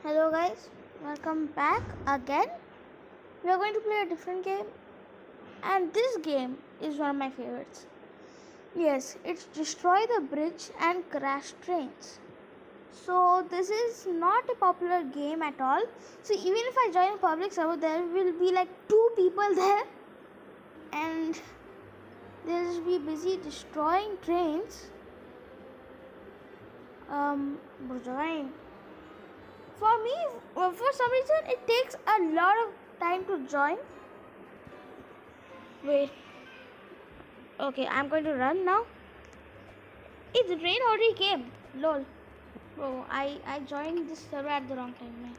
Hello guys, welcome back again. We are going to play a different game, and this game is one of my favorites. Yes, it's Destroy the Bridge and Crash Trains. So this is not a popular game at all. So even if I join a public server, there will be like 2 people there, and they'll just be busy destroying trains. Join. For me, for some reason, it takes a lot of time to join. Wait. Okay, I'm going to run now. Hey, the train already came. Lol. Bro, I joined this server at the wrong time, man.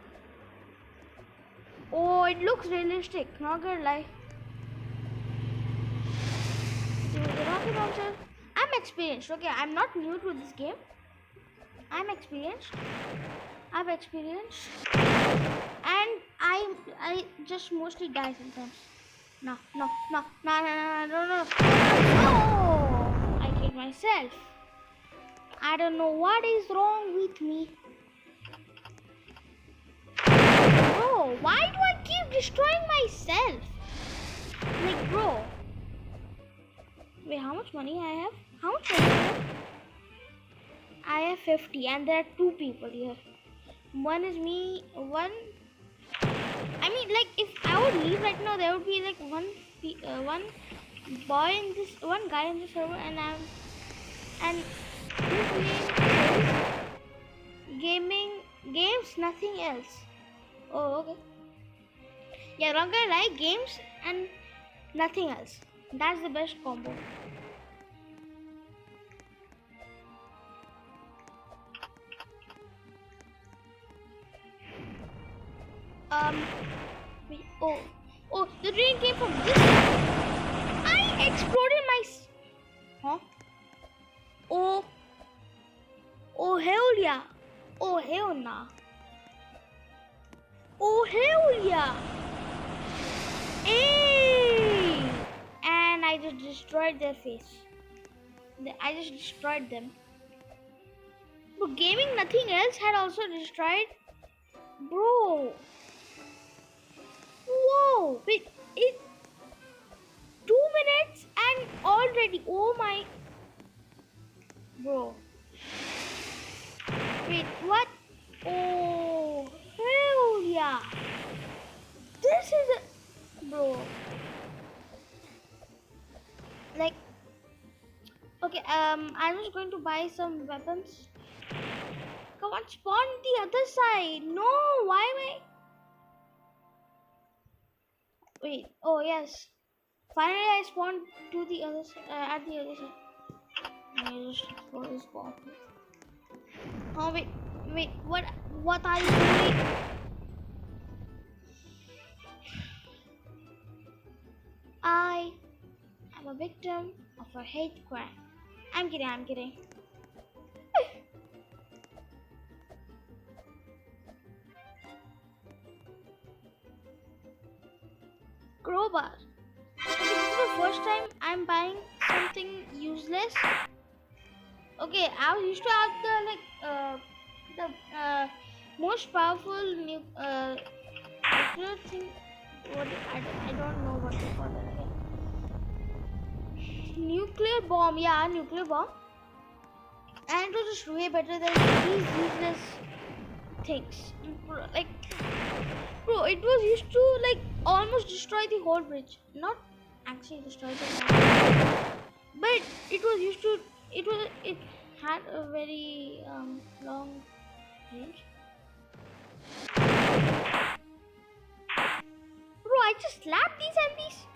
Oh, it looks realistic. Not gonna lie. The rocket launcher. I'm experienced. Okay, I'm not new to this game. I'm experienced. I've experienced, and I just mostly die sometimes. No. I killed myself. I don't know what is wrong with me. Bro, why do I keep destroying myself? Like, bro. Wait, how much money I have? How much money I have? I have 50, and there are 2 people here. One is me, one. I mean, like, if I would leave right now, there would be like one boy in this, one guy in the server, and his name is games, nothing else. Oh, okay. Yeah, not gonna lie, games and nothing else. That's the best combo. Wait, oh, the train came from this side. I exploded my. Huh? Oh, hell yeah. Oh, hell nah. Oh, hell yeah. Hey! And I just destroyed their face. I just destroyed them. But gaming, nothing else had also destroyed. Bro. Whoa! Wait, 2 minutes and already. Oh my. Bro. Wait, what? Oh, hell yeah. This is a. Bro. Like. Okay, I'm just going to buy some weapons. Come on, spawn the other side. No, why am I. Wait, oh yes. Finally I spawned to the other at the other side. I just explore this bomb. Oh wait, what are you doing? I am a victim of a hate crime. I'm kidding. Crowbar. Okay, this is the first time I'm buying something useless. Okay, I used to have the most powerful nuclear thing. I don't know what to call it again. Nuclear bomb, yeah, nuclear bomb. And it was just way better than these useless things. Like, bro, it was used to like almost destroy the whole bridge. Not actually destroy the whole, but it was used to. It had a very long range. Bro, I just slapped these enemies.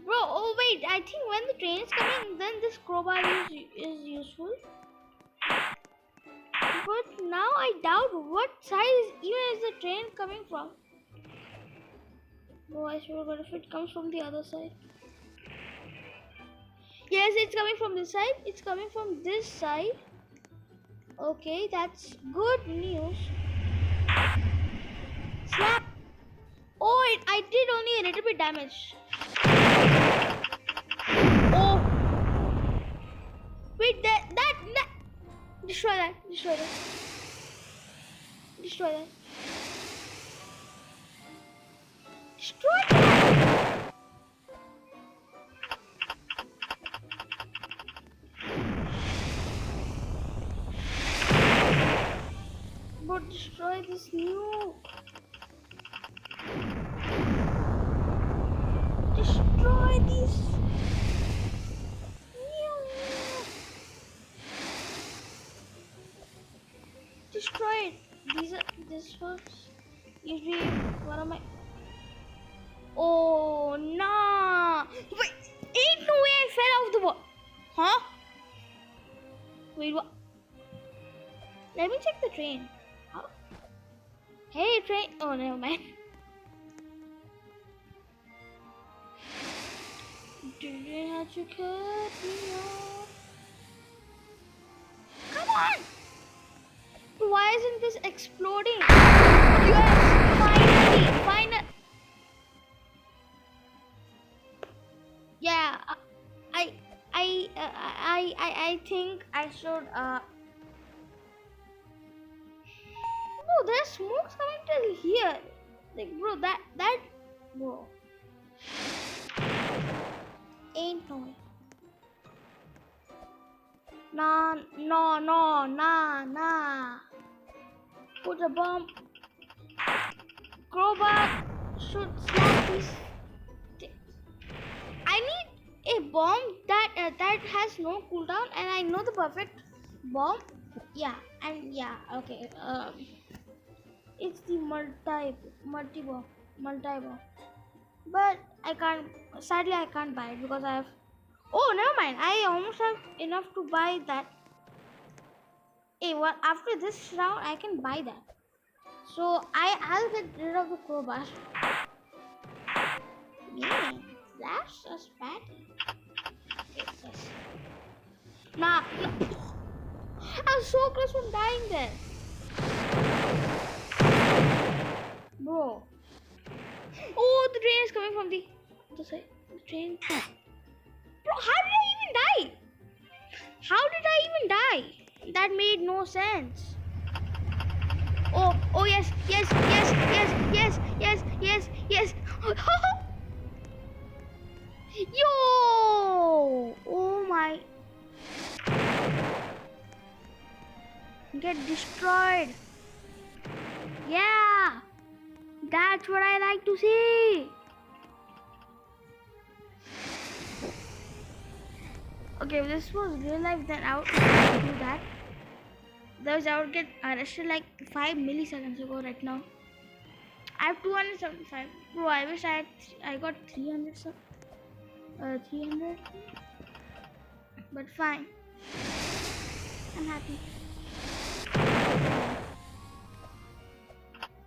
Bro, oh wait, I think when the train is coming, then this crowbar is useful. But now I doubt what side is the train coming from. Oh, I forgot if it comes from the other side. Yes, it's coming from this side. It's coming from this side. Okay, that's good news. Slap. Oh, I did only a little bit damage. Oh. Wait, that Destroy that. Destroy that. Destroy that. Destroy that. But destroy this nuke. Destroy these. Destroy it. This was usually one of my. Oh nah. Wait, ain't no way I fell off the wall. Huh? Wait, what? Let me check the train. How? Hey, train. Oh, never mind. Didn't have to cut me off. Come on! Why isn't this exploding? Yes, finally. Yeah, I think I should. Bro, there's smoke coming till here. Like, bro, bro, ain't no way. Nah. Put a bomb. Crowbar should slap these. I need a bomb that has no cooldown, and I know the perfect bomb. Yeah, okay. It's the multi bomb. But I can't. Sadly, I can't buy it because I have. Oh, never mind. I almost have enough to buy that. Hey, well, after this round, I can buy that. So I'll get rid of the crowbar. Yeah, that's just bad. Nah. I was so close from dying there. Bro. Oh, the train is coming from the other side. The train. Bro, how did I even die? How did I even die? That made no sense. Oh yes. Yo! Oh my. Get destroyed. Yeah. That's what I like to see. Okay, if this was real life, then I would do that. Otherwise, I would get arrested like 5 milliseconds ago right now. I have 275. Bro, I wish I got 300 some. 300. But fine. I'm happy.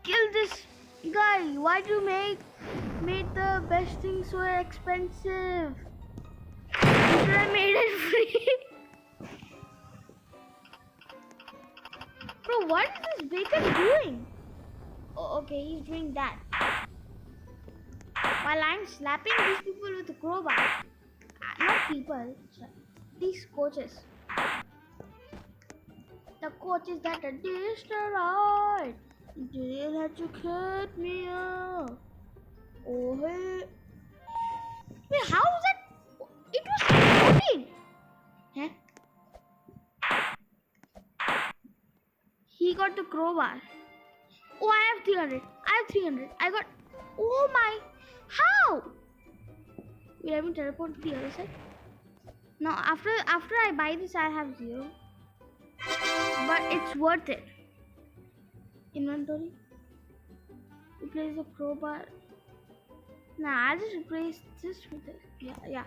Kill this guy. Why'd you make the best thing so expensive? You should have made it free. Bro, what is this bacon doing? Oh, okay, he's doing that. While I'm slapping these people with a crowbar. Not people, these coaches. The coaches that are destroyed. They'll have to cut me off. Oh, hey. Wait, how was that? It was floating. Huh? He got the crowbar. Oh, I have 300. I got. Oh my. How? Wait, let me teleport to the other side. Now, after I buy this, I have 0. But it's worth it. Inventory. Replace the crowbar. Nah, I'll just replace this with it. Yeah.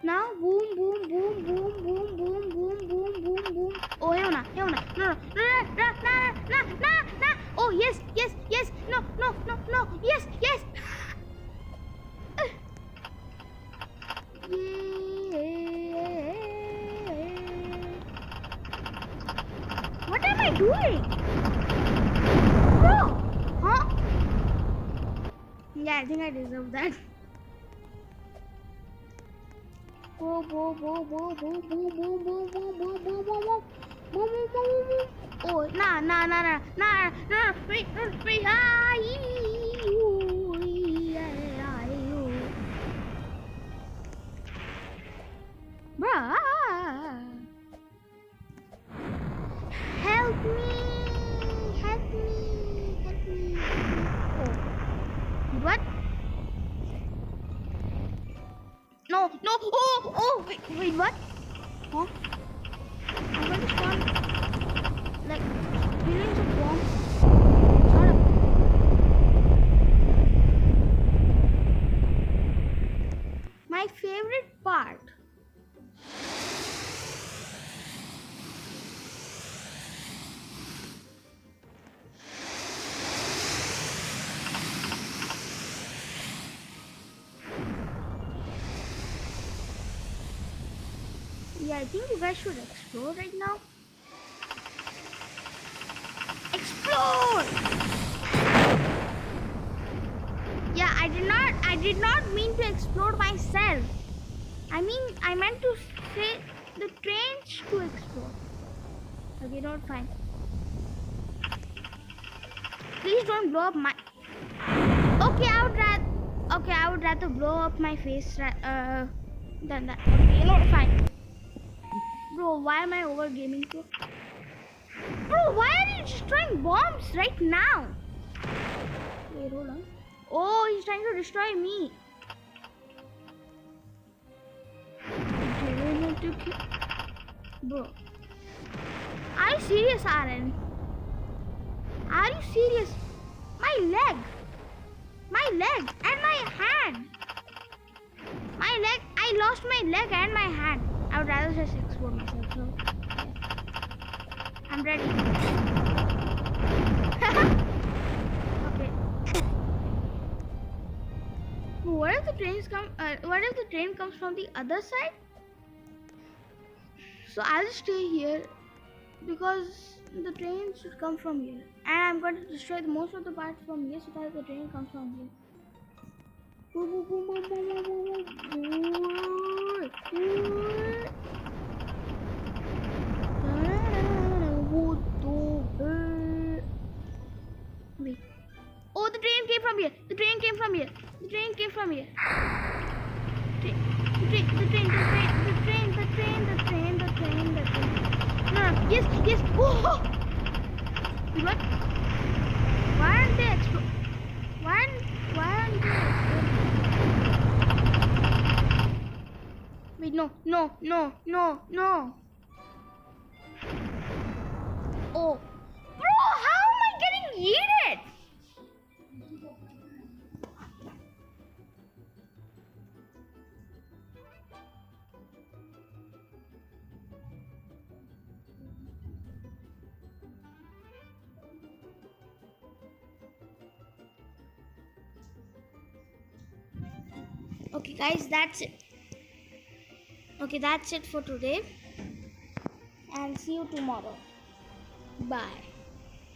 Now, boom. Oh, no. Oh, yes. No. Yes. Yeah. What am I doing? Bro! Huh? Yeah, I think I deserve that. Boom. Wait. Bruh. Help me. Oh. What? No. Oh. Wait, what? Huh? I'm going to spawn like millions of bombs. Shut up. My favorite part. Yeah, I think you guys should explore right now. Explore! Yeah, I did not mean to explode myself. I meant to say the trains to explode. Okay, not fine. Please don't blow up my. Okay, I would rather blow up my face than that. Okay, fine. Bro, why am I over gaming too? Bro, why are you destroying bombs right now? Wait, hold on. Oh, he's trying to destroy me. Bro, are you serious, Aaron? Are you serious? My leg and my hand. My leg, I lost my leg and my hand. I would rather just explode myself. So, yeah. I'm ready. Okay. What if the trains come? What if the train comes from the other side? So I'll stay here because the train should come from here, and I'm going to destroy most of the parts from here so that the train comes from here. Wait. Oh, the train came from here. The train came from here. The train came from here. The train. No. Yes. Oh. What? Why aren't they exploding? Why aren't they exploding? Wait, no. Oh. Bro, how am I getting yeeted? Okay, guys, that's it. Okay, that's it for today. And see you tomorrow. Bye.